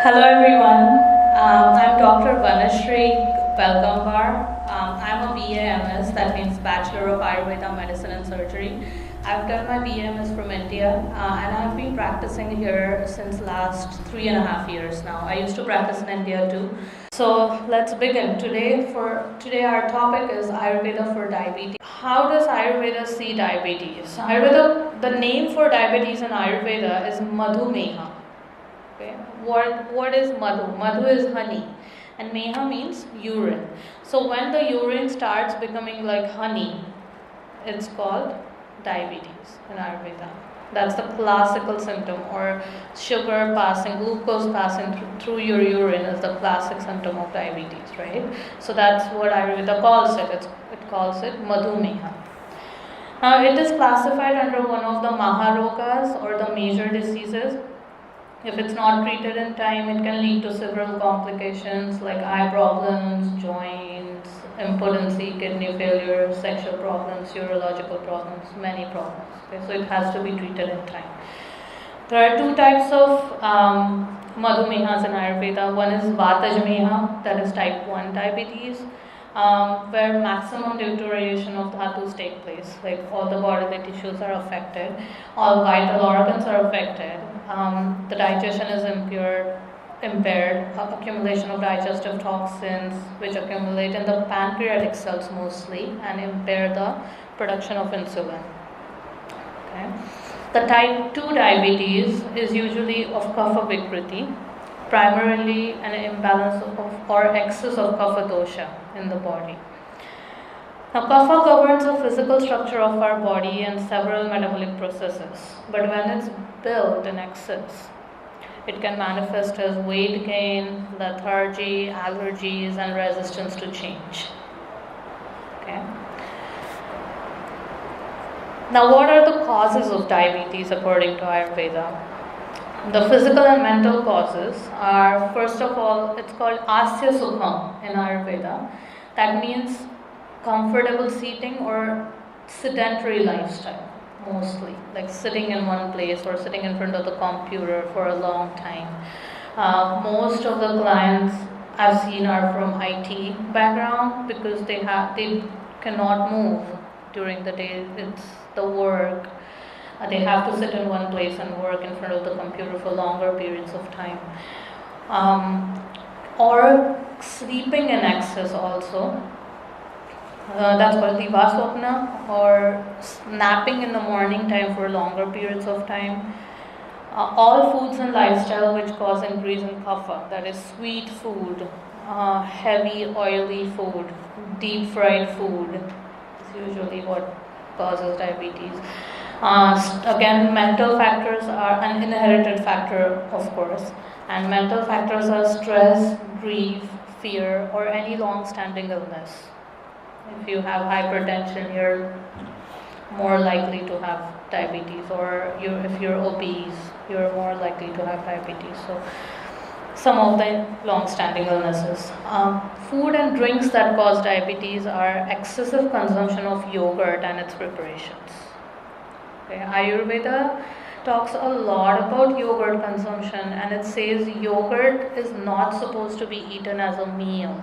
Hello everyone, I'm Dr. Vanashree Gadam. I'm a BAMS, that means Bachelor of Ayurveda Medicine and Surgery. I've done my BAMS from India and I've been practicing here since last 3.5 years now. I used to practice in India too. So let's begin. Today our topic is Ayurveda for diabetes. How does Ayurveda see diabetes? The name for diabetes in Ayurveda is Madhumeha. Okay. What is madhu? Madhu is honey, and meha means urine. So when the urine starts becoming like honey, it's called diabetes in Ayurveda. That's the classical symptom, or glucose passing through your urine is the classic symptom of diabetes, right? So that's what Ayurveda calls it. It calls it madhumeha. Now it is classified under one of the maharogas, or the major diseases. If it's not treated in time, it can lead to several complications like eye problems, joints, impotency, kidney failure, sexual problems, urological problems, many problems. Okay, so it has to be treated in time. There are two types of madhumehas in Ayurveda. One is vatajmeha, that is type 1 diabetes, where maximum deterioration of dhatus take place, like all the bodily tissues are affected, all vital organs are affected, the digestion is impaired, accumulation of digestive toxins which accumulate in the pancreatic cells mostly and impair the production of insulin. Okay. The type 2 diabetes is usually of kapha vikriti, primarily an imbalance of or excess of kapha dosha in the body. Now, kapha governs the physical structure of our body and several metabolic processes, but when it's built in excess, it can manifest as weight gain, lethargy, allergies, and resistance to change. Okay. Now, what are the causes of diabetes according to Ayurveda? The physical and mental causes are, first of all, it's called asya sukham in Ayurveda. That means comfortable seating or sedentary lifestyle, mostly, like sitting in one place or sitting in front of the computer for a long time. Most of the clients I've seen are from IT background because they cannot move during the day. It's the work. They have to sit in one place and work in front of the computer for longer periods of time. Or sleeping in excess also. That's called divaswapna, or napping in the morning time for longer periods of time. All foods and lifestyle which cause increase in kapha, that is sweet food, heavy oily food, deep fried food is usually what causes diabetes. Again, mental factors are an inherited factor, of course, and mental factors are stress, grief, fear, or any long-standing illness. If you have hypertension, you're more likely to have diabetes, or if you're obese, you're more likely to have diabetes. So, some of the long-standing illnesses. Food and drinks that cause diabetes are excessive consumption of yogurt and its preparations. Okay. Ayurveda talks a lot about yogurt consumption, and it says yogurt is not supposed to be eaten as a meal.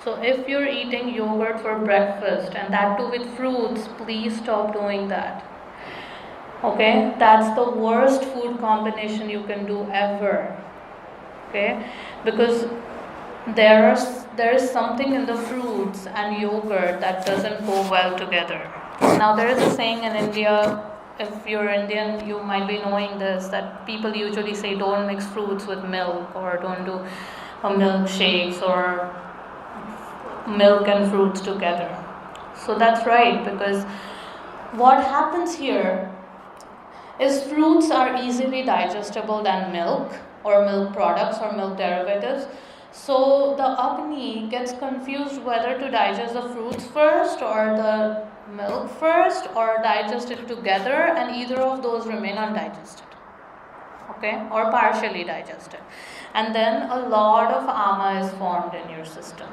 So if you're eating yogurt for breakfast, and that too with fruits, please stop doing that. Okay, that's the worst food combination you can do ever. Okay, because there is something in the fruits and yogurt that doesn't go well together. Now there is a saying in India, if you're Indian, you might be knowing this, that people usually say don't mix fruits with milk, or don't do milkshakes or milk and fruits together. So that's right, because what happens here is fruits are easily digestible than milk or milk products or milk derivatives. So the Agni gets confused whether to digest the fruits first or the milk first, or digest it together, and either of those remain undigested. Okay, or partially digested. And then a lot of ama is formed in your system.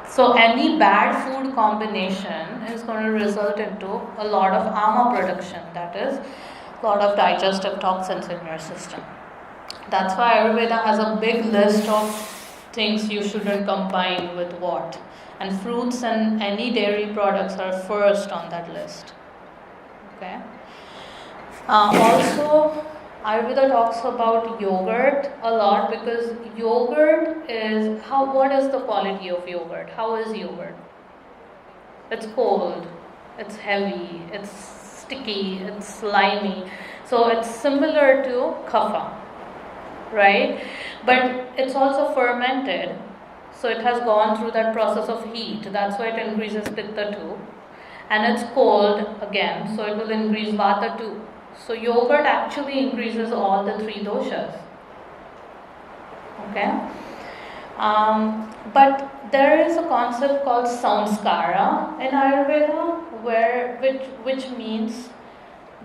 So any bad food combination is going to result into a lot of ama production, that is, a lot of digestive toxins in your system. That's why Ayurveda has a big list of things you shouldn't combine with what. And fruits and any dairy products are first on that list. Okay. Also, Ayurveda talks about yogurt a lot, because yogurt is what is the quality of yogurt? How is yogurt? It's cold, it's heavy, it's sticky, it's slimy. So it's similar to kapha, right? But it's also fermented. So it has gone through that process of heat. That's why it increases pitta too. And it's cold again, so it will increase vata too. So yogurt actually increases all the three doshas. Okay? But there is a concept called samskara in Ayurveda, which means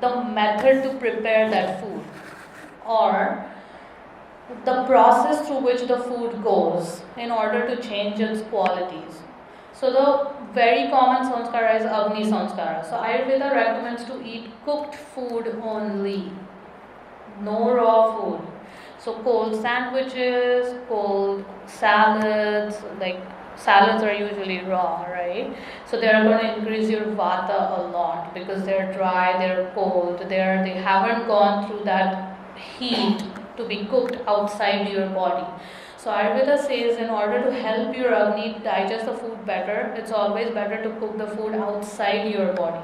the method to prepare that food, or the process through which the food goes in order to change its qualities. So the very common samskara is Agni samskara. So Ayurveda recommends to eat cooked food only, no raw food. So cold sandwiches, cold salads, like salads are usually raw, right? So they are going to increase your vata a lot because they're dry, they're cold, they haven't gone through that heat to be cooked outside your body. So Ayurveda says in order to help your Agni digest the food better, it's always better to cook the food outside your body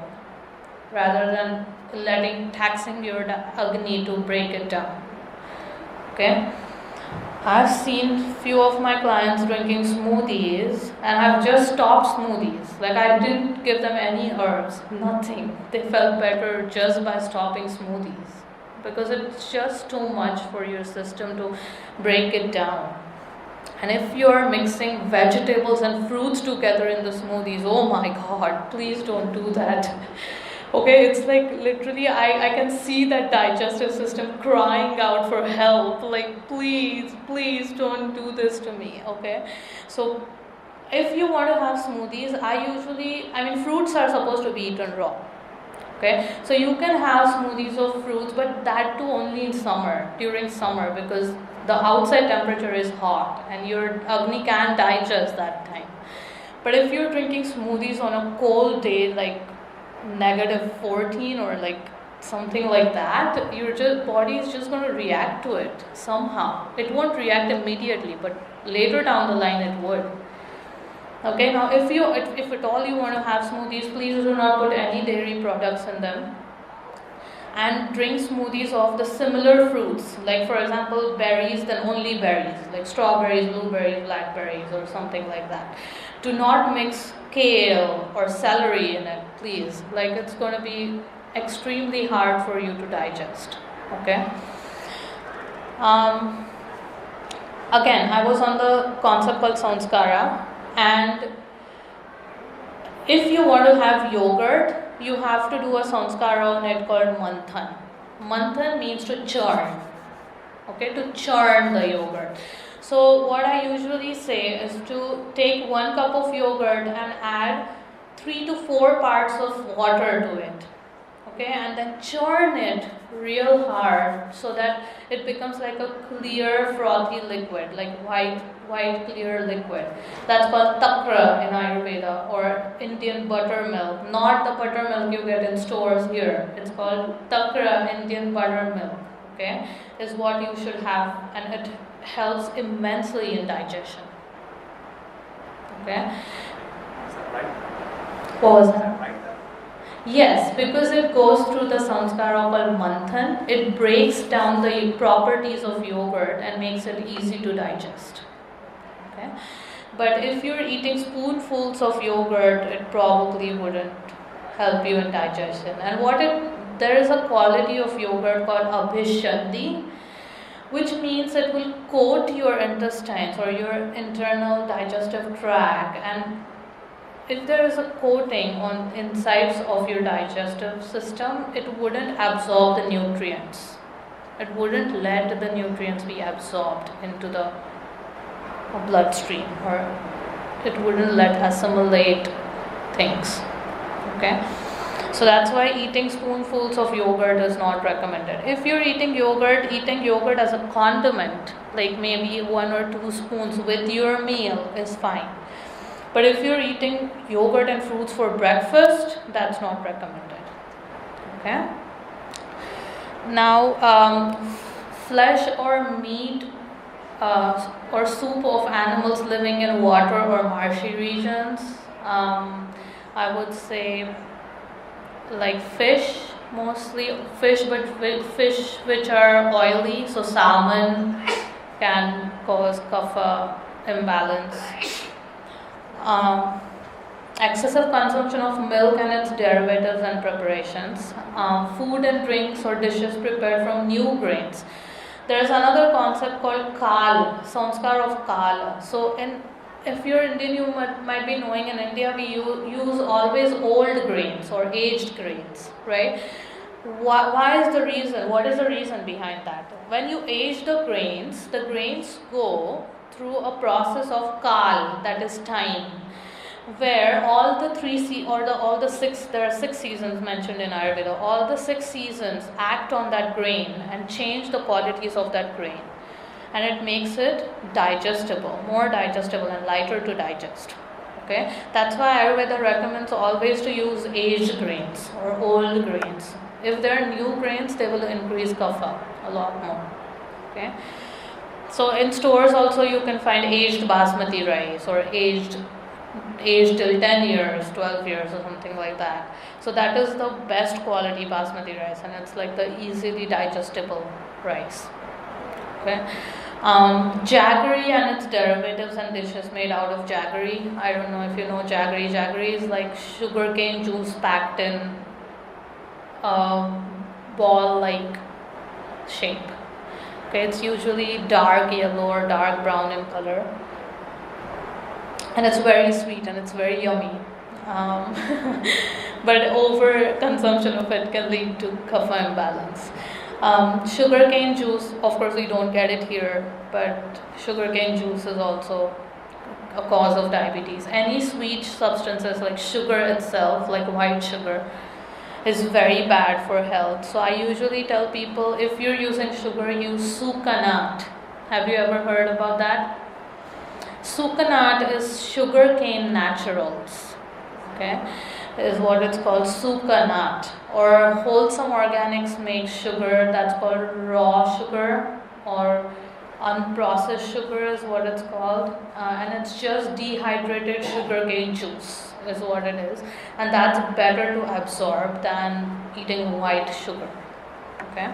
rather than taxing your Agni to break it down. Okay? I've seen few of my clients drinking smoothies, and I've just stopped smoothies. Like, I didn't give them any herbs, nothing. They felt better just by stopping smoothies, because it's just too much for your system to break it down. And if you're mixing vegetables and fruits together in the smoothies, oh my god, please don't do that. Okay, it's like literally I can see that digestive system crying out for help. Like, please don't do this to me. Okay, so if you want to have smoothies, fruits are supposed to be eaten raw. Okay, so you can have smoothies of fruits, but that too only in summer, during summer, because the outside temperature is hot and your Agni can digest that time. But if you're drinking smoothies on a cold day, like -14 or like something like that, your body is just going to react to it somehow. It won't react immediately, but later down the line it would. Okay, now if at all you want to have smoothies, please do not put any dairy products in them, and drink smoothies of the similar fruits, like for example berries, then only berries, like strawberries, blueberries, blackberries, or something like that. Do not mix kale or celery in it, please. Like, it's going to be extremely hard for you to digest. Okay. Again, I was on the concept called samskara, and if you want to have yogurt, you have to do a samskara on it called manthan. Manthan means to churn. Okay, to churn the yogurt. So what I usually say is to take 1 cup of yogurt and add 3 to 4 parts of water to it. Okay, and then churn it real hard so that it becomes like a clear frothy liquid, like white clear liquid. That's called takra in Ayurveda, or Indian buttermilk, not the buttermilk you get in stores here. It's called takra, Indian buttermilk. Okay, is what you should have, and it helps immensely in digestion. Okay. Is that right? What was Is that? that right? Yes, because it goes through the samskara called manthan, it breaks down the properties of yogurt and makes it easy to digest. Okay, but if you're eating spoonfuls of yogurt, it probably wouldn't help you in digestion. And there is a quality of yogurt called abhishandi, which means it will coat your intestines or your internal digestive tract, and if there is a coating on insides of your digestive system, it wouldn't absorb the nutrients. It wouldn't let the nutrients be absorbed into the bloodstream, or it wouldn't let assimilate things. Okay, So that's why eating spoonfuls of yogurt is not recommended. If you're eating yogurt as a condiment, like maybe 1 or 2 spoons with your meal is fine. But if you're eating yogurt and fruits for breakfast, that's not recommended. Okay? Now, flesh or meat or soup of animals living in water or marshy regions, I would say like fish, mostly fish, but fish which are oily, so salmon can cause kapha imbalance. Excessive consumption of milk and its derivatives and preparations, food and drinks or dishes prepared from new grains. There is another concept called kal, sanskar of kal. So if you're Indian, you might be knowing in India we use always old grains or aged grains, right? Why is the reason? What is the reason behind that? When you age the grains go through a process of kal, that is time, where all the there are 6 seasons mentioned in Ayurveda. All the 6 seasons act on that grain and change the qualities of that grain, and it makes it more digestible and lighter to digest. Okay, that's why Ayurveda recommends always to use aged grains or old grains. If there are new grains, they will increase kapha a lot more. Okay, so in stores also you can find aged basmati rice or aged till 10 years, 12 years or something like that. So that is the best quality basmati rice, and it's like the easily digestible rice. Okay. Jaggery and its derivatives and dishes made out of jaggery. I don't know if you know jaggery. Jaggery is like sugarcane juice packed in a ball-like shape. Okay, it's usually dark yellow or dark brown in color, and it's very sweet and it's very yummy. But over consumption of it can lead to kapha imbalance. Sugarcane juice, of course we don't get it here, but sugarcane juice is also a cause of diabetes. Any sweet substances like sugar itself, like white sugar, is very bad for health. So I usually tell people, if you're using sugar, use sukanat. Have you ever heard about that? Sukanat is sugarcane naturals. Okay, is what it's called, sukanat. Or wholesome organics make sugar, that's called raw sugar, or unprocessed sugar is what it's called, and it's just dehydrated sugarcane juice is what it is, and that's better to absorb than eating white sugar. Okay.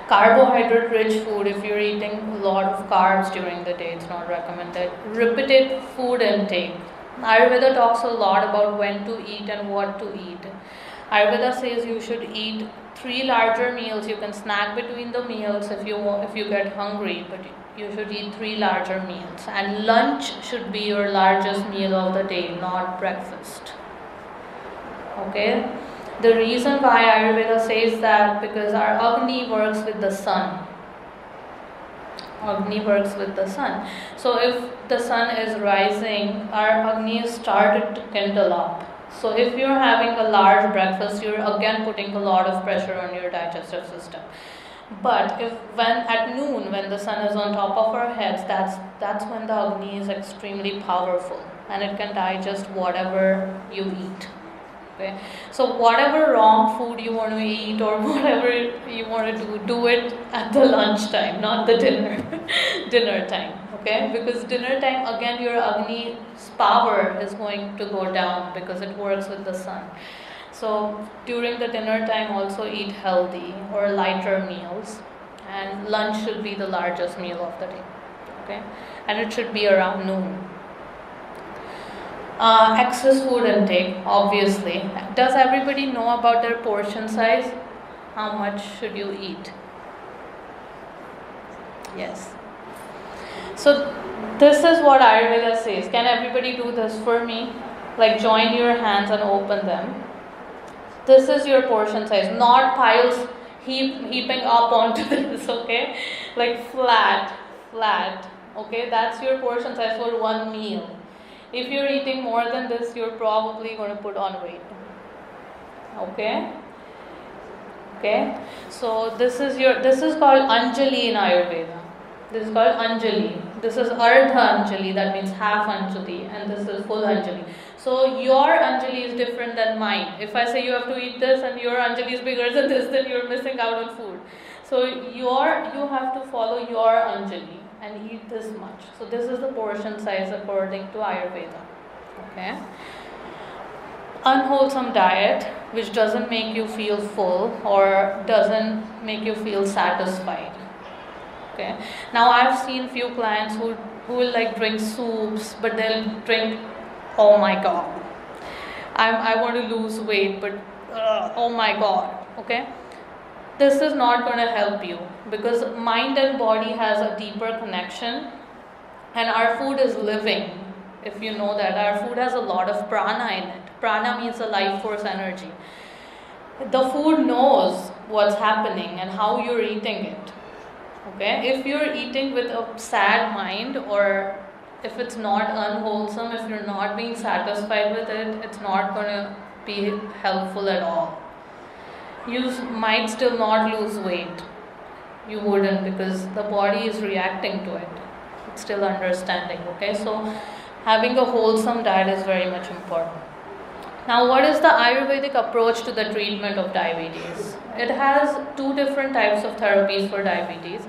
Carbohydrate rich food, if you're eating a lot of carbs during the day, it's not recommended. Repeated food intake. Ayurveda talks a lot about when to eat and what to eat. Ayurveda says you should eat 3 larger meals. You can snack between the meals if you get hungry, but you should eat 3 larger meals. And lunch should be your largest meal of the day, not breakfast. Okay? The reason why Ayurveda says that, because our Agni works with the sun. Agni works with the sun. So if the sun is rising, our Agni is started to kindle up. So if you're having a large breakfast, you're again putting a lot of pressure on your digestive system. But when at noon, when the sun is on top of our heads, that's when the Agni is extremely powerful, and it can digest whatever you eat. Okay? So whatever wrong food you want to eat or whatever you want to do it at the lunch time, not the dinner time. Okay? Because dinner time, again, your Agni's power is going to go down because it works with the sun. So during the dinner time, also eat healthy or lighter meals, and lunch should be the largest meal of the day. Okay? And it should be around noon. Excess food intake, obviously. Does everybody know about their portion size? How much should you eat? Yes. So this is what Ayurveda says. Can everybody do this for me? Like join your hands and open them. This is your portion size, not piles heaping up onto this, okay? Like flat, okay? That's your portion size for one meal. If you're eating more than this, you're probably going to put on weight. Okay. Okay. So this is called Anjali in Ayurveda. This is called Anjali. This is Ardha Anjali, that means half Anjali, and this is full Anjali. So your Anjali is different than mine. If I say you have to eat this and your Anjali is bigger than this, then you're missing out on food. So you have to follow your Anjali and eat this much. So this is the portion size according to Ayurveda. Okay. Unwholesome diet which doesn't make you feel full or doesn't make you feel satisfied. Okay. Now I've seen few clients who will like drink soups, but they'll drink, oh my god, I want to lose weight, but oh my god. Okay. This is not going to help you because mind and body has a deeper connection, and our food is living. If you know that our food has a lot of prana in it. Prana means the life force energy. The food knows what's happening and how you're eating it. Okay, if you're eating with a sad mind, or if it's not unwholesome, if you're not being satisfied with it, it's not going to be helpful at all. You might still not lose weight. You wouldn't, because the body is reacting to it. It's still understanding. Okay, so having a wholesome diet is very much important. Now, what is the Ayurvedic approach to the treatment of diabetes? It has two different types of therapies for diabetes.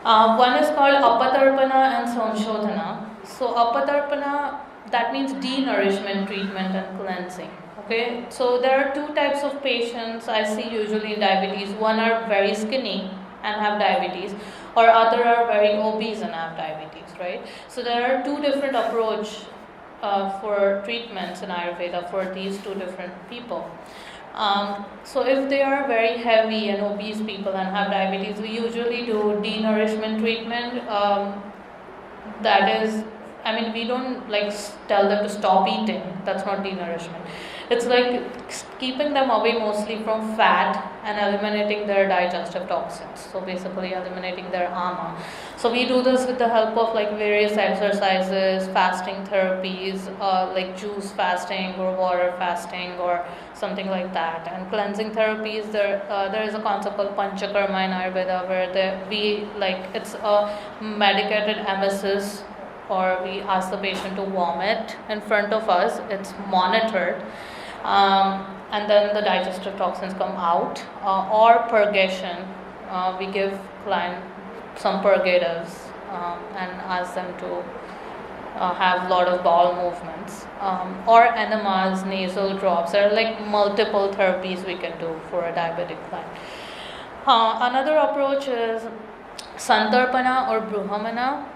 One is called Apatarpana and Samshodhana. So Apatarpana, that means denourishment, treatment and cleansing. Okay, so there are two types of patients I see usually in diabetes. One are very skinny and have diabetes, or other are very obese and have diabetes, right? So there are two different approach for treatments in Ayurveda for these two different people. So if they are very heavy and obese people and have diabetes, we usually do denourishment treatment. That is, we don't like tell them to stop eating. That's not denourishment. It's like keeping them away mostly from fat and eliminating their digestive toxins. So basically eliminating their ama. So we do this with the help of like various exercises, fasting therapies, like juice fasting or water fasting or something like that. And cleansing therapies, there is a concept called panchakarma in Ayurveda where it's a medicated emesis, or we ask the patient to vomit in front of us. It's monitored. And then the digestive toxins come out, or purgation. We give client some purgatives and ask them to have a lot of bowel movements, or enemas, nasal drops. There are like multiple therapies we can do for a diabetic client. Another approach is Santarpana or Bruhamana.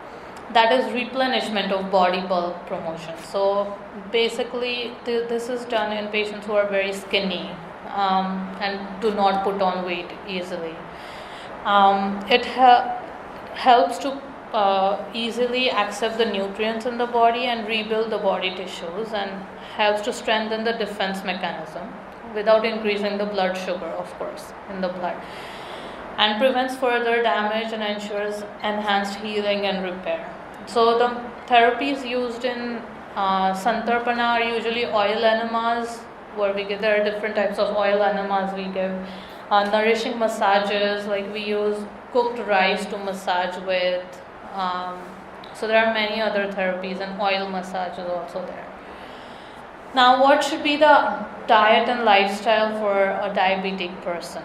That is replenishment of body bulk promotion. So basically this is done in patients who are very skinny and do not put on weight easily. It helps to easily accept the nutrients in the body and rebuild the body tissues, and helps to strengthen the defense mechanism without increasing the blood sugar, of course, in the blood, and prevents further damage and ensures enhanced healing and repair. So the therapies used in Santarpana are usually oil enemas, where there are different types of oil enemas we give. Nourishing massages, like we use cooked rice to massage with. So there are many other therapies, and oil massage is also there. Now, what should be the diet and lifestyle for a diabetic person?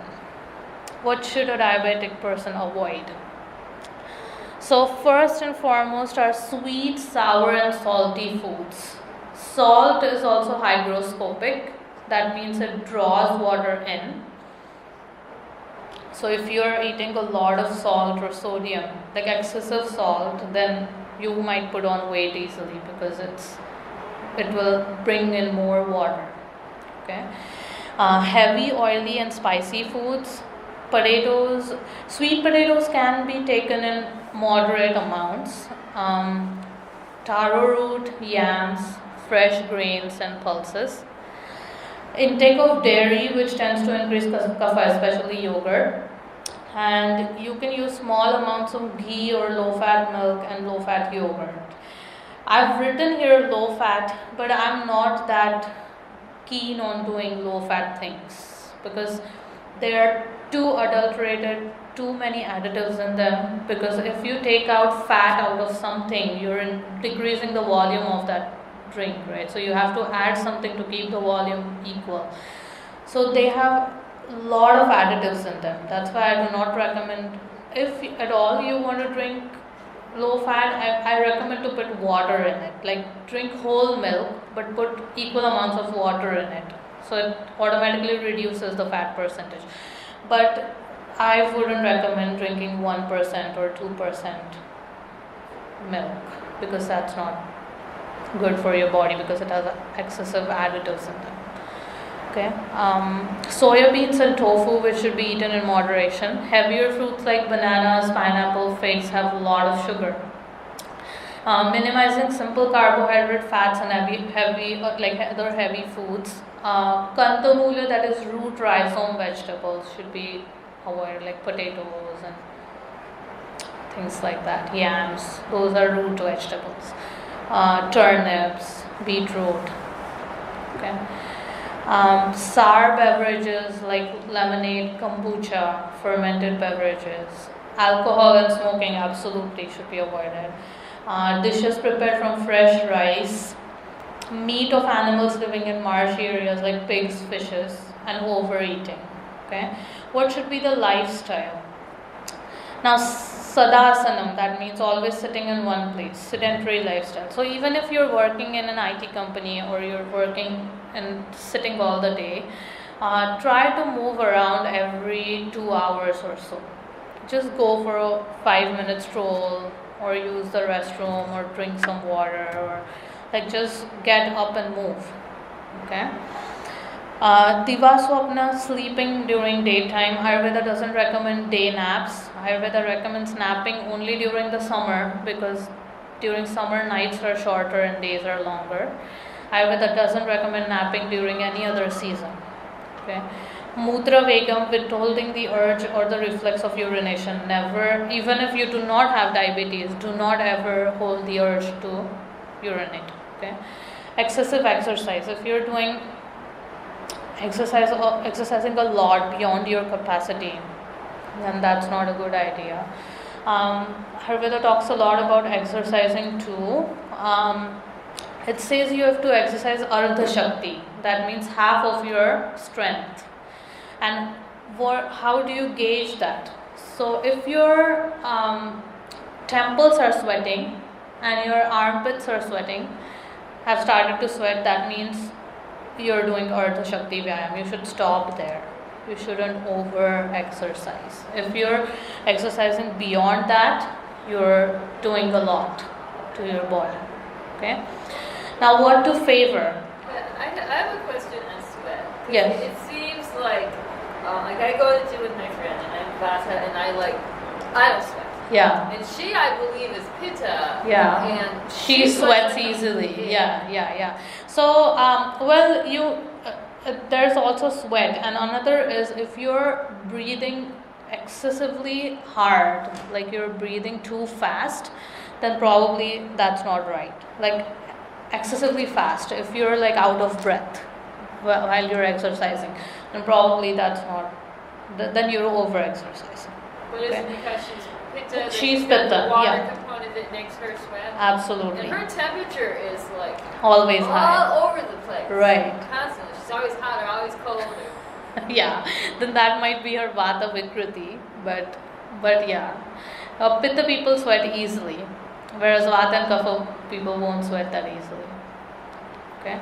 What should a diabetic person avoid? So first and foremost are sweet, sour and salty foods. Salt is also hygroscopic. That means it draws water in. So if you are eating a lot of salt or sodium, like excessive salt, then you might put on weight easily, because it will bring in more water. Okay. Heavy, oily and spicy foods. Potatoes, sweet potatoes can be taken in moderate amounts. Taro root, yams, fresh grains and pulses. Intake of dairy, which tends to increase kapha, especially yogurt. And you can use small amounts of ghee or low-fat milk and low-fat yogurt. I've written here low-fat, but I'm not that keen on doing low fat things because they are too adulterated, too many additives in them. Because if you take out fat out of something, you're decreasing the volume of that drink, right? So you have to add something to keep the volume equal. So they have a lot of additives in them. That's why I do not recommend, if at all you want to drink low fat, I recommend to put water in it. Like drink whole milk but put equal amounts of water in it. So it automatically reduces the fat percentage. But I wouldn't recommend drinking 1% or 2% milk because that's not good for your body because it has excessive additives in them. Okay. Soya beans and tofu, which should be eaten in moderation. Heavier fruits like bananas, pineapple, figs have a lot of sugar. Minimizing simple carbohydrate, fats, and other heavy foods. Kantamula, that is root rhizome vegetables, should be avoided, like potatoes and things like that. Yams, those are root vegetables. Turnips, beetroot. Okay. Sour beverages like lemonade, kombucha, fermented beverages. Alcohol and smoking absolutely should be avoided. Dishes prepared from fresh rice. Meat of animals living in marshy areas like pigs, fishes, and overeating. Okay. What should be the lifestyle? Now, sadasanam, that means always sitting in one place, sedentary lifestyle. So even if you're working in an IT company or you're working and sitting all the day, try to move around every 2 hours or so. Just go for a 5-minute stroll or use the restroom or drink some water or like just get up and move. Okay. Divaswapna, sleeping during daytime. Ayurveda doesn't recommend day naps. Ayurveda recommends napping only during the summer because during summer nights are shorter and days are longer. Ayurveda doesn't recommend napping during any other season. Okay. Mutra vegam, withholding the urge or the reflex of urination. Never, even if you do not have diabetes, do not ever hold the urge to urinate. Okay. Excessive exercise. If you're doing exercising a lot beyond your capacity, then that's not a good idea. Ayurveda talks a lot about exercising too. It says you have to exercise Ardha Shakti, that means half of your strength. And how do you gauge that? So if your temples are sweating and your armpits are sweating, have started to sweat, that means you're doing Ardha Shakti Vyayam. You should stop there. You shouldn't over exercise. If you're exercising beyond that, you're doing a lot to your body. Okay. Now, what to favor? I have a question on sweat. Yes. It seems like I go to the gym with my friend and I'm Vata and I don't sweat. Yeah. And she, I believe, is Pitta. Yeah. And she sweats easily. Yeah. So, there's also sweat, and another is if you're breathing excessively hard, like you're breathing too fast, then probably that's not right. Like excessively fast, if you're like out of breath while you're exercising, then probably that's not, then you're over exercising. But is it because she's Pitta? She's Pitta, Pitta, the water yeah. component that makes her sweat? Absolutely. And her temperature is like Always high. all over the place. Right. Constantly. She's always hot or always cold. Or, Yeah, then that might be her Vata Vikriti, but yeah. Pitta people sweat easily, whereas Vata and Kapha people won't sweat that easily. Okay.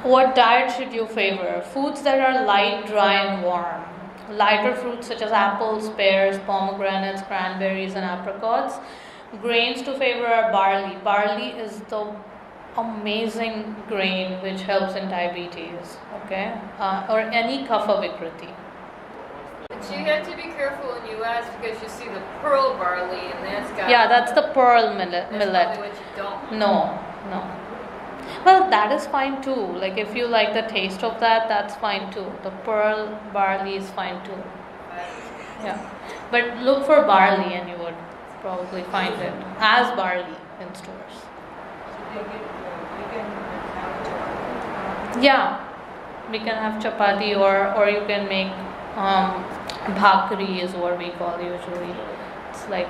What diet should you favor? Foods that are light, dry, and warm. Lighter fruits such as apples, pears, pomegranates, cranberries, and apricots. Grains to favor are barley. Barley is the amazing grain which helps in diabetes, okay, or any kapha vikriti. but you have to be careful in U.S. because you see the pearl barley and That's the pearl millet. That's probably what you don't want. No. Well, that is fine too. Like if you like the taste of that, that's fine too. The pearl barley is fine too. Yeah, but look for barley and you would probably find it as barley in stores. Yeah, we can have chapati, or you can make bhakri is what we call usually. It's like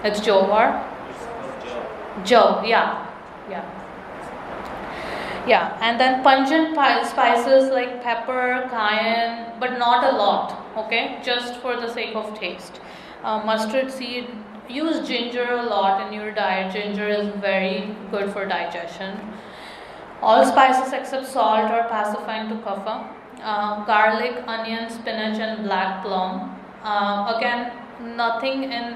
it's jowar. Jow, yeah, yeah, yeah. And then pungent spices like pepper, cayenne, but not a lot. Okay, just for the sake of taste. Mustard seed. Use ginger a lot in your diet. Ginger is very good for digestion. All spices except salt are pacifying to kapha. Garlic, onion, spinach, and black plum. Again, nothing in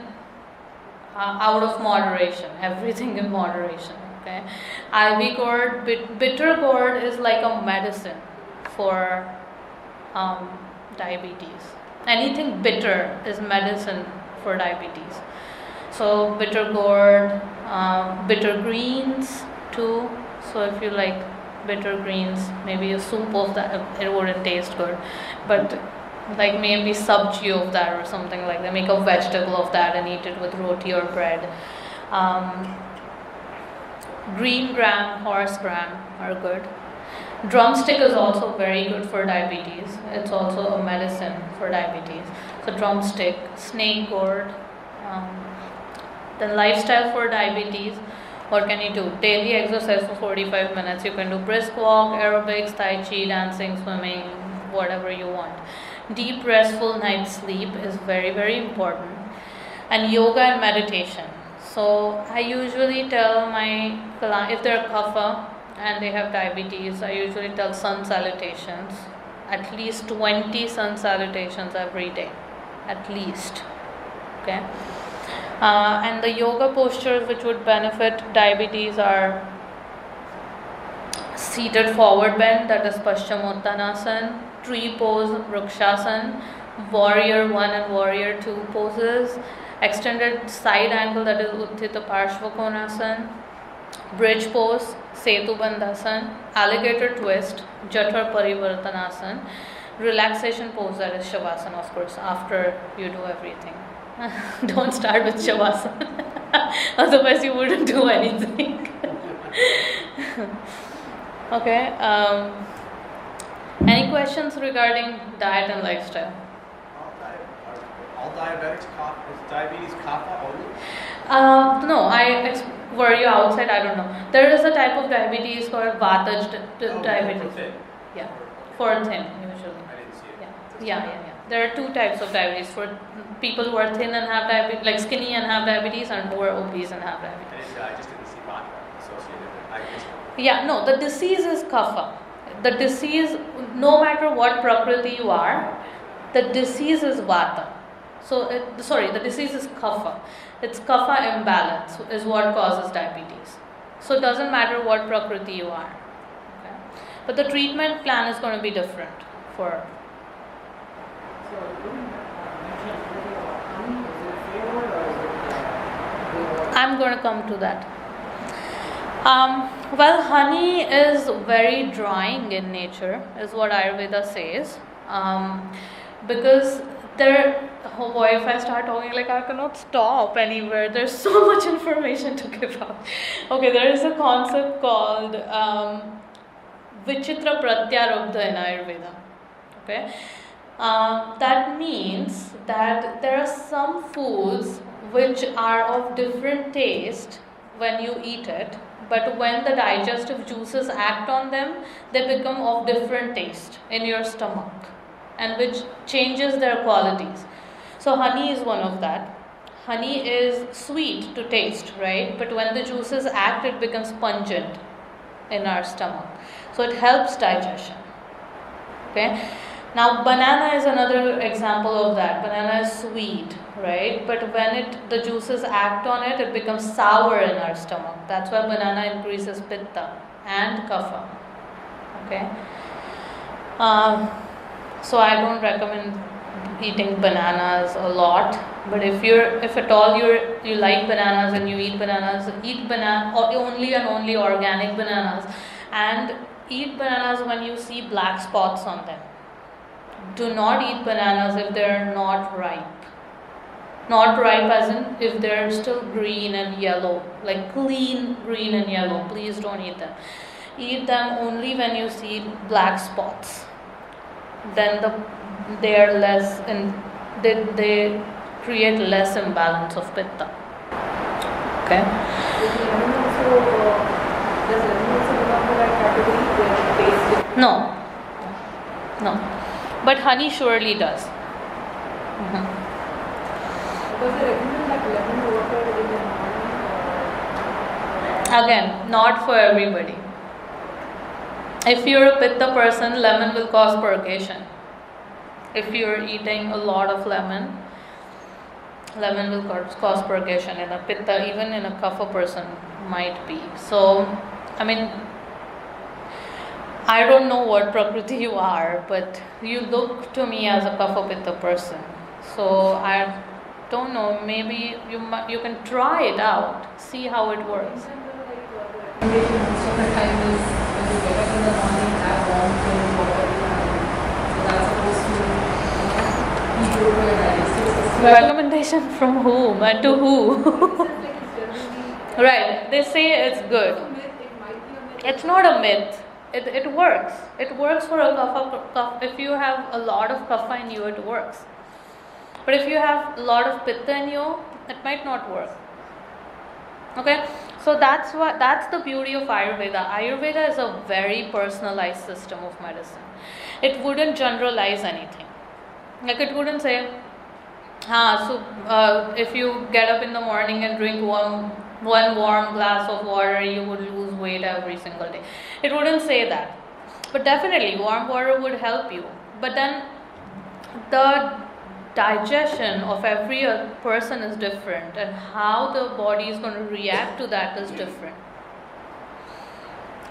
out of moderation. Everything in moderation. Okay. Ivy gourd, bitter gourd is like a medicine for diabetes. Anything bitter is medicine for diabetes. So bitter gourd, bitter greens too. So if you like bitter greens, maybe a soup of that, it wouldn't taste good, but like maybe sabji of that or something like that. Make a vegetable of that and eat it with roti or bread. Green gram, horse gram are good. Drumstick is also very good for diabetes. It's also a medicine for diabetes. So drumstick, snake gourd. Then lifestyle for diabetes. What can you do? Daily exercise for 45 minutes. You can do brisk walk, aerobics, tai chi, dancing, swimming, whatever you want. Deep restful night's sleep is very, very important. And yoga and meditation. So I usually tell my clients, if they're kapha and they have diabetes, I usually tell sun salutations. At least 20 sun salutations every day. At least. Okay. And the yoga postures which would benefit diabetes are seated forward bend, that is Paschimottanasana, tree pose, Vrikshasana, warrior 1 and warrior 2 poses, extended side angle, that is Utthita Parshvakonasana, bridge pose, Setu Bandhasana, alligator twist, Jatra Parivartanasana, relaxation pose, that is Shavasana, of course, after you do everything. Don't start with Shavasana, otherwise you wouldn't do anything. Okay. Any questions regarding diet and lifestyle? All diabetics is diabetes kapha only? No, were you outside? I don't know. There is a type of diabetes called Vata diabetes. For thin. Yeah, for thin usually. I didn't see it. Yeah. There are two types of diabetes: for people who are thin and have diabetes, like skinny and have diabetes, and who are obese and have diabetes. I just didn't see Vata associated with it. Yeah, no, the disease is kapha. The disease, no matter what prakriti you are, the disease is vata. So, the disease is kapha. It's kapha imbalance is what causes diabetes. So it doesn't matter what prakriti you are. Okay? But the treatment plan is going to be different for. I'm going to come to that. Well, honey is very drying in nature, is what Ayurveda says. Because oh boy, if I start talking, like I cannot stop anywhere. There's so much information to give out. Okay, there is a concept called Vichitra Pratyarabdha in Ayurveda. Okay, that means that there are some foods which are of different taste when you eat it, but when the digestive juices act on them, they become of different taste in your stomach, and which changes their qualities. So honey is one of that. Honey is sweet to taste, right? But when the juices act, it becomes pungent in our stomach. So it helps digestion. Okay. Now banana is another example of that. Banana is sweet, right? But when the juices act on it, it becomes sour in our stomach. That's why banana increases pitta and kapha. Okay. So I don't recommend eating bananas a lot. But if at all you like bananas and you eat bananas, eat banana only and only organic bananas, and eat bananas when you see black spots on them. Do not eat bananas if they are not ripe. Not ripe as in if they are still green and yellow, like clean green and yellow. Please don't eat them. eat them only when you see black spots. Then they are less in they create less imbalance of pitta. Okay. Does lemon also belong to that category where it tastes different? No, but honey surely does. Does they recommend like lemon water in the morning or? Again, not for everybody. If you're a pitta person, lemon will cause purgation. If you're eating a lot of lemon will cause purgation. In a pitta, even in a kapha person, might be. So, I mean, I don't know what prakriti you are, but you look to me as a kapha pitta person. So I don't know. Maybe you can try it out, see how it works. Recommendation most of the time is when you get up in the morning, have warm cold water in your hand. So that's supposed to be good for your digestive system. Recommendation from whom and to who? It says like it's generally Right, they say it's good. It's a myth, it might be a myth. It's not a myth. It works. It works for a kapha. If you have a lot of kapha in you, it works. But if you have a lot of pitta in you, it might not work. Okay, so that's the beauty of Ayurveda. Ayurveda is a very personalized system of medicine. It wouldn't generalize anything. Like it wouldn't say, if you get up in the morning and drink one warm glass of water, you would lose weight every single day. It wouldn't say that. But definitely warm water would help you. But then the digestion of every person is different, and how the body is going to react to that is different.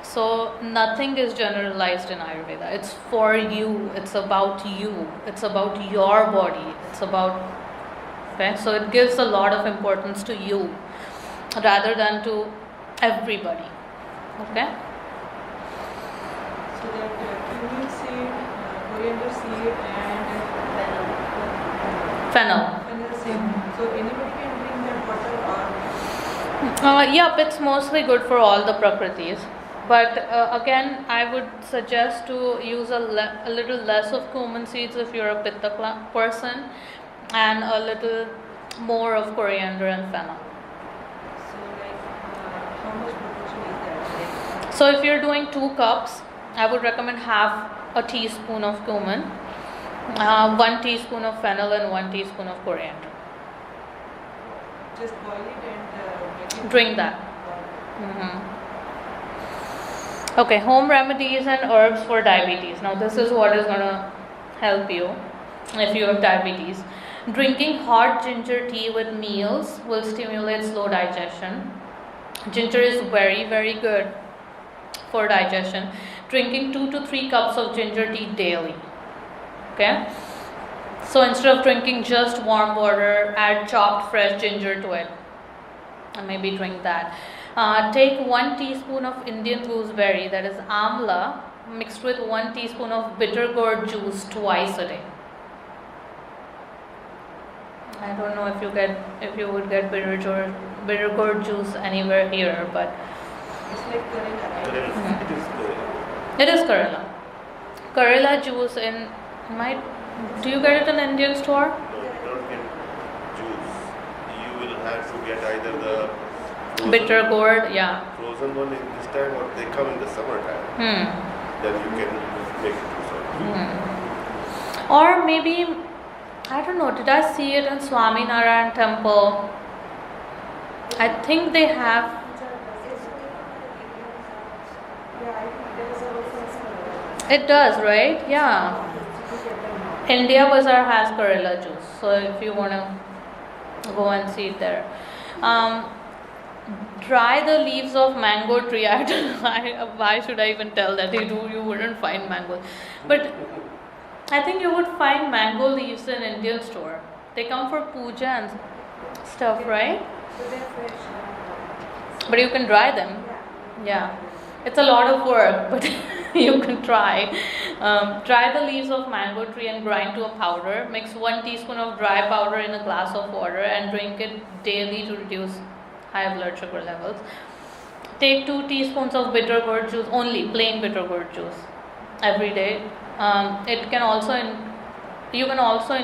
So nothing is generalized in Ayurveda. It's for you. It's about you. It's about your body. It's about, okay? So it gives a lot of importance to you rather than to everybody. Okay? So that cumin seed, coriander seed and Fennel. fennel seed. So anybody can drink that water or? Yep, it's mostly good for all the prakritis. But again, I would suggest to use a little less of cumin seeds if you're a pitta person, and a little more of coriander and fennel. So like how much proportion is that? So if you're doing 2 cups, I would recommend half a teaspoon of cumin, 1 teaspoon of fennel, and 1 teaspoon of coriander. Just boil it and make it Drink that. Okay, home remedies and herbs for diabetes. Now this is what is going to help you if you have diabetes. Drinking hot ginger tea with meals will stimulate slow digestion. Ginger is very, very good for digestion. Drinking 2 to 3 cups of ginger tea daily. Okay? So instead of drinking just warm water, add chopped fresh ginger to it. And maybe drink that. Take 1 teaspoon of Indian gooseberry, that is amla, mixed with 1 teaspoon of bitter gourd juice twice a day. I don't know if you would get bitter gourd juice anywhere here, but it's like Karela, right? It is good. it is Karela. Karela juice do you get it in Indian store? No, you don't get juice. You will have to get either the Bitter gourd, yeah. frozen one in this time, or they come in the summertime. Then you can make it yourself. Or maybe, I don't know, did I see it in Swaminarayan temple? I think they have. It does, right? Yeah. India Bazaar has Karela juice, so if you want to go and see it there. Dry the leaves of mango tree. I don't know why should I even tell that you wouldn't find mango, but I think you would find mango leaves in Indian store. They come for puja and stuff, right? So they're fresh. But you can dry them. Yeah, it's a lot of work, but you can try. Dry the leaves of mango tree and grind to a powder. Mix 1 teaspoon of dry powder in a glass of water and drink it daily to reduce high blood sugar levels. take 2 teaspoons of bitter gourd juice, only plain bitter gourd juice, every day. It can also you can also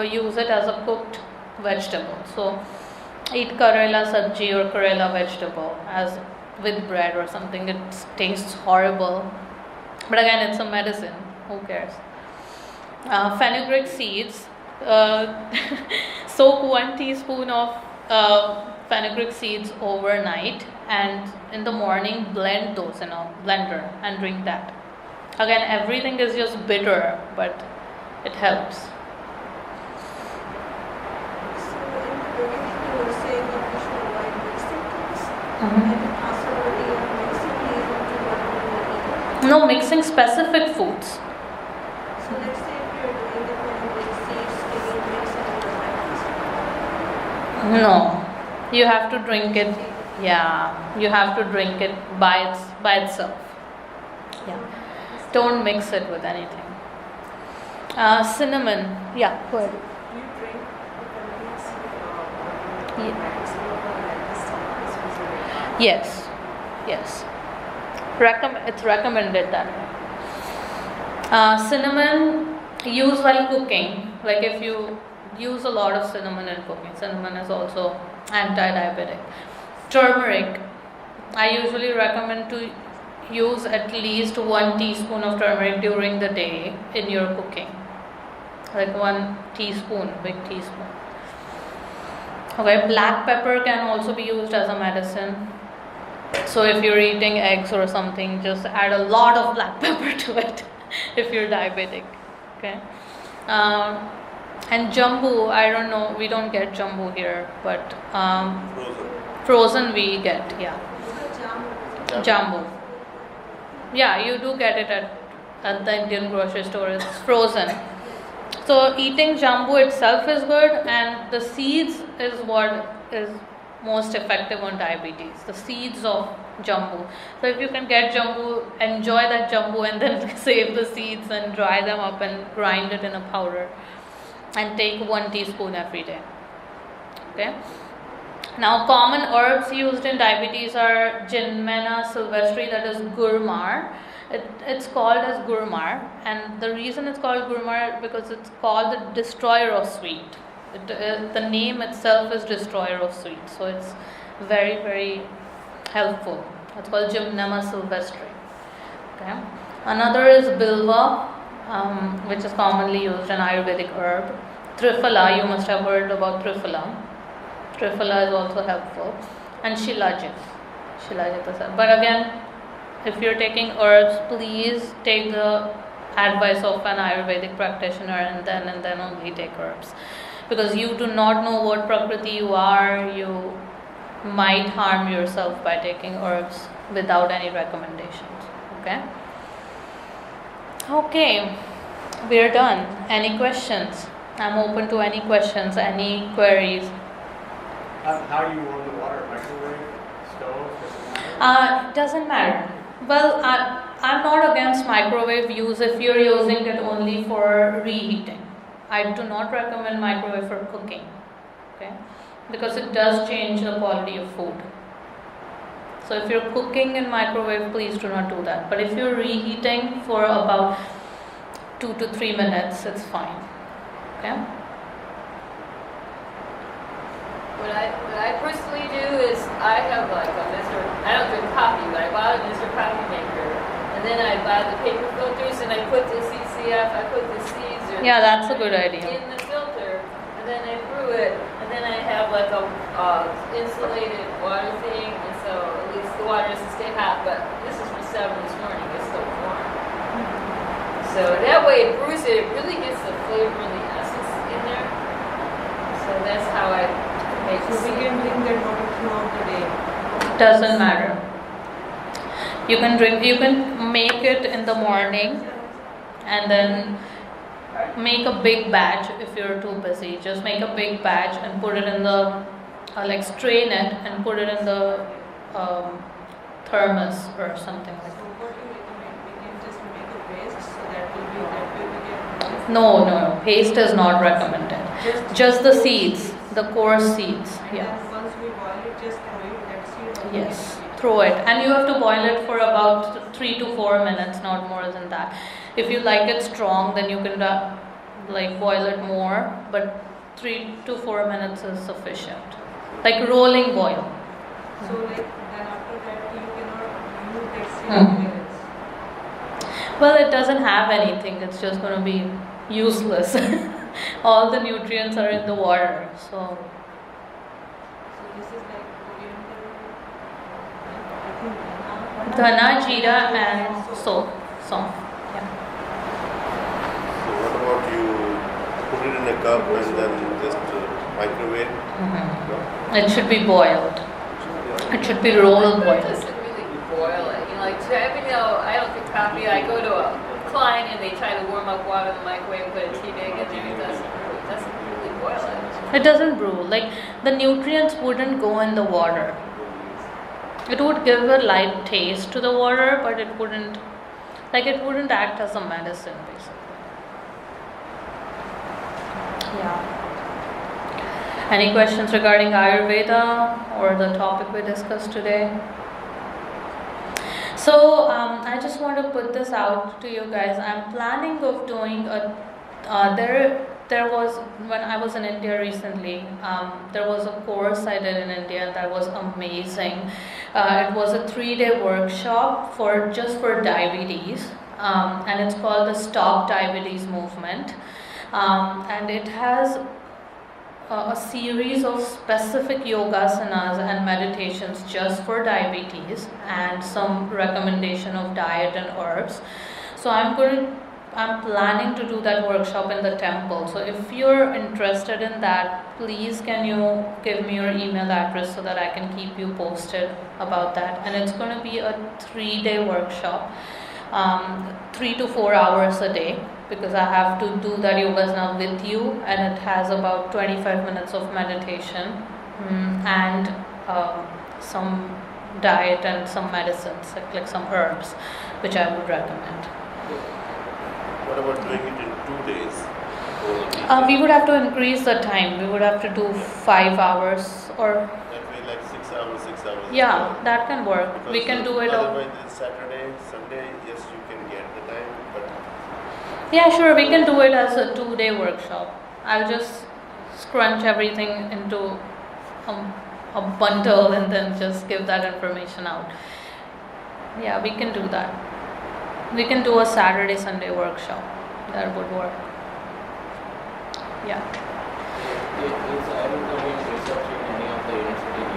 use it as a cooked vegetable. So eat Karela sabji or Karela vegetable as with bread or something. It tastes horrible, but again, it's a medicine. Who cares? Fenugreek seeds. Soak 1 teaspoon of fenugreek seeds overnight, and in the morning blend those in a blender and drink that. Again, everything is just bitter, but it helps. So in the beginning you were saying that we should avoid mixing things and the possibility of mixing these into what we will eat. No, mixing specific foods. So let's say if you're doing the fenugreek seeds, can you mix it with the breakfast? No, you have to drink it. Yeah, you have to drink it by itself. Yeah, don't mix it with anything. Cinnamon. Yeah, go ahead. You drink the fenugreek seed Yes, yes. It's recommended that way. Cinnamon, use while cooking. Like if you use a lot of cinnamon in cooking, cinnamon is also anti-diabetic. Turmeric, I usually recommend to use at least 1 teaspoon of turmeric during the day in your cooking. Like 1 teaspoon, big teaspoon. Okay, black pepper can also be used as a medicine. So if you're eating eggs or something, just add a lot of black pepper to it if you're diabetic. Okay. And jambu, I don't know, we don't get jambu here, but frozen we get, yeah. Jambu. Yeah, you do get it at the Indian grocery store. It's frozen. So eating jambu itself is good, and the seeds is what is most effective on diabetes. The seeds of jambu. So if you can get jambu, enjoy that jambu, and then save the seeds and dry them up and grind it in a powder, and take 1 teaspoon every day. Okay. Now, common herbs used in diabetes are Gymnema sylvestre, that is gurmar. It's called as gurmar, and the reason it's called gurmar because it's called the destroyer of sweet. The name itself is destroyer of sweet, so it's very, very helpful. It's called Gymnema sylvestre. Okay. Another is bilva, which is commonly used an Ayurvedic herb. Triphala, you must have heard about Triphala. Triphala is also helpful. And Shilajit. Shilajit is helpful. But again, if you're taking herbs, please take the advice of an Ayurvedic practitioner and then only take herbs. Because you do not know what Prakriti you are, you might harm yourself by taking herbs without any recommendations. Okay? Okay, we're done. Any questions? I'm open to any questions, any queries. How do you warm the water? Microwave? Stove? Doesn't matter. Well, I'm not against microwave use if you're using it only for reheating. I do not recommend microwave for cooking. Okay? Because it does change the quality of food. So if you're cooking in microwave, please do not do that. But if you're reheating for about 2 to 3 minutes, it's fine. Okay? What I personally do is I have like a Mr. I don't drink coffee, but I bought a Mr. Coffee Maker, and then I buy the paper filters and I put the CCF, I put the seeds Yeah, that's a good idea. in the filter, and then I brew it, and then I have like a insulated water thing, and so at least the water doesn't stay hot. But this is from 7 this morning; it's still warm. So that way it brews it. It really gets the flavor and the essence in there. So that's how I make So we can drink that water throughout the day. Doesn't matter. You can make it in the morning and then make a big batch if you're too busy. Just make a big batch and put it in the, strain it and put it in the thermos or something like So that. what do you recommend? We can just make a paste so that way we get. No, paste is not recommended. Just the seeds. The core seeds, And yeah. then once we boil it, just throw it, that seed or Yes, throw it. And you have to boil it for about 3 to 4 minutes, not more than that. If you like it strong, then you can like boil it more, but 3 to 4 minutes is sufficient. Like rolling boil. So like then after that you cannot remove that seed Hmm. anywhere else. Well, it doesn't have anything, it's just going to be useless. All the nutrients are in the water, so So this is like coriander, I think dhana, jeera, and soap. Yeah. So what about you put it in a cup and then just microwave? No? It should be boiled. It should be roll It boiled. doesn't really boil it. You know, like, I don't get coffee. I go to a client and they try to warm up water in the microwave, put a tea bag in there. It doesn't really boil it. It doesn't brew. Like the nutrients wouldn't go in the water. It would give a light taste to the water, but it wouldn't act as a medicine basically. Yeah. Any questions regarding Ayurveda or the topic we discussed today? So I just want to put this out to you guys. I'm planning of doing a there was, when I was in India recently, there was a course I did in India that was amazing. It was a 3-day workshop just for diabetes, and it's called the Stop Diabetes Movement, and it has a series of specific yogasanas and meditations just for diabetes and some recommendation of diet and herbs. So I'm planning to do that workshop in the temple. So if you're interested in that, please can you give me your email address so that I can keep you posted about that. And it's going to be a 3-day workshop, 3 to 4 hours a day, because I have to do that yogasana with you, and it has about 25 minutes of meditation and some diet and some medicines, like some herbs, which I would recommend. What about doing it in 2 days? We would have to increase the time. We would have to do 5 hours or That way like 6 hours, 6 hours. yeah, that can work. We can do it. Otherwise it's Saturday, Sunday, yes you can get the time, but Yeah, sure. We can do it as a 2-day workshop. I'll just scrunch everything into a bundle and then just give that information out. Yeah, we can do that. We can do a Saturday, Sunday workshop. That would work. Yeah. Is Ayurveda being researched in any of the university in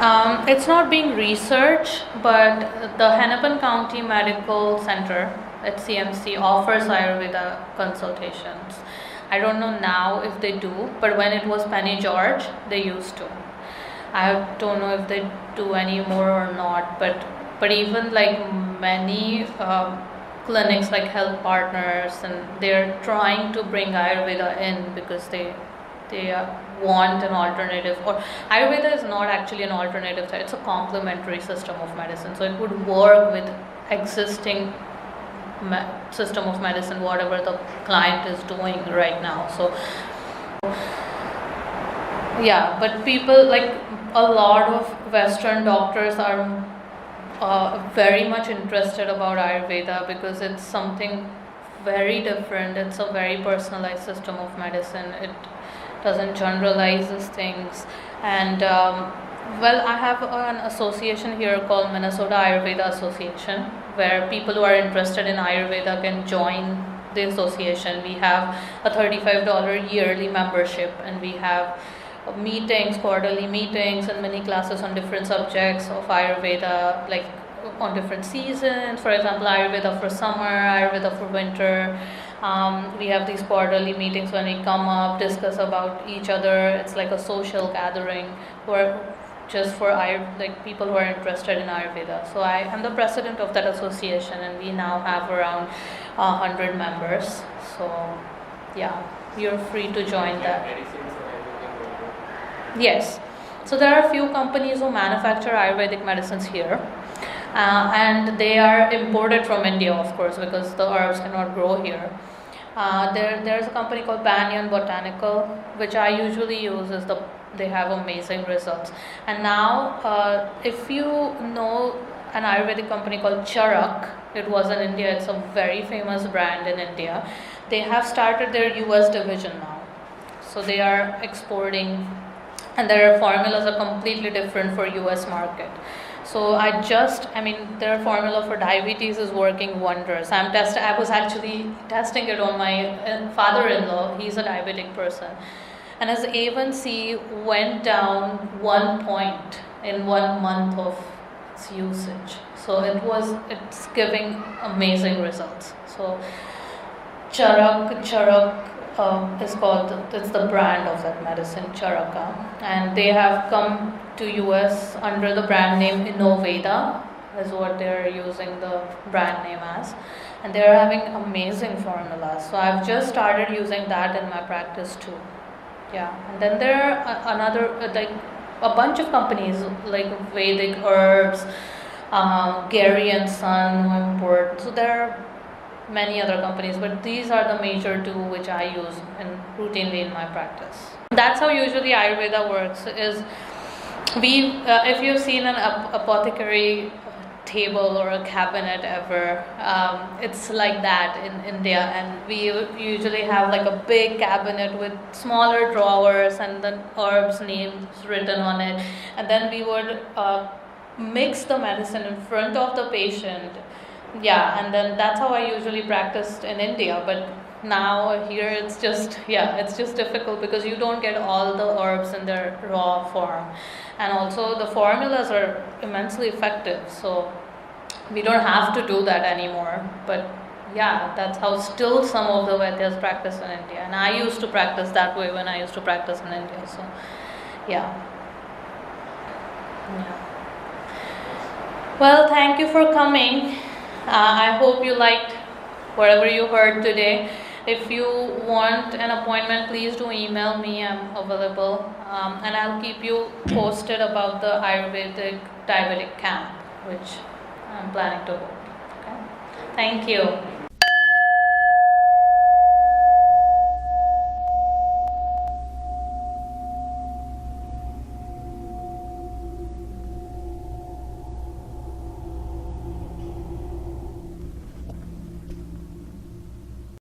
US? It's not being researched, but the Hennepin County Medical Center at CMC offers Ayurveda consultations. I don't know now if they do, but when it was Penny George, they used to. I don't know if they do anymore or not, but even like many clinics like Health Partners, and they're trying to bring Ayurveda in because they want an alternative. Or Ayurveda is not actually an alternative, it's a complementary system of medicine, so it would work with existing system of medicine, whatever the client is doing right now. So yeah, but people, like a lot of Western doctors are very much interested about Ayurveda because it's something very different. It's a very personalized system of medicine. It doesn't generalize these things. And well, I have an association here called Minnesota Ayurveda Association, where people who are interested in Ayurveda can join the association. We have a $35 yearly membership, and we have meetings, quarterly meetings, and mini classes on different subjects of Ayurveda, like on different seasons. For example, Ayurveda for summer, Ayurveda for winter. We have these quarterly meetings when we come up, discuss about each other. It's like a social gathering just for like people who are interested in Ayurveda. So I am the president of that association, and we now have around 100 members. So yeah, you're free to join that. Medicines and everything will go. Yes. So there are a few companies who manufacture Ayurvedic medicines here, and they are imported from India, of course, because the herbs cannot grow here. There's a company called Banyan Botanical, which I usually use. They have amazing results. And now, if you know an Ayurvedic company called Charak, it was in India. It's a very famous brand in India. They have started their US division now, so they are exporting, and their formulas are completely different for US market. So their formula for diabetes is working wonders. I was actually testing it on my father-in-law. He's a diabetic person, and his A1C went down 1 point in 1 month of its usage. So it's giving amazing results. So Charak it's the brand of that medicine, Charaka, and they have come to US under the brand name Innoveda, is what they're using the brand name as, and they're having amazing formulas. So I've just started using that in my practice too. Yeah, and then there are a bunch of companies like Vedic Herbs, Gary and Son, who import. So there are many other companies, but these are the major two which I use routinely in my practice. That's how usually Ayurveda works. If you've seen an apothecary table or a cabinet ever, it's like that in India, and we usually have like a big cabinet with smaller drawers and the herbs names written on it, and then we would mix the medicine in front of the patient. Yeah, and then that's how I usually practiced in India. But now here it's just difficult because you don't get all the herbs in their raw form, and also the formulas are immensely effective. So we don't have to do that anymore. But yeah, that's how still some of the Vaidyas practice in India, and I used to practice that way when I used to practice in India. So yeah. Well, thank you for coming. I hope you liked whatever you heard today. If you want an appointment, please do email me. I'm available, and I'll keep you posted about the Ayurvedic diabetic camp, which I'm planning to hold. Okay? Thank you.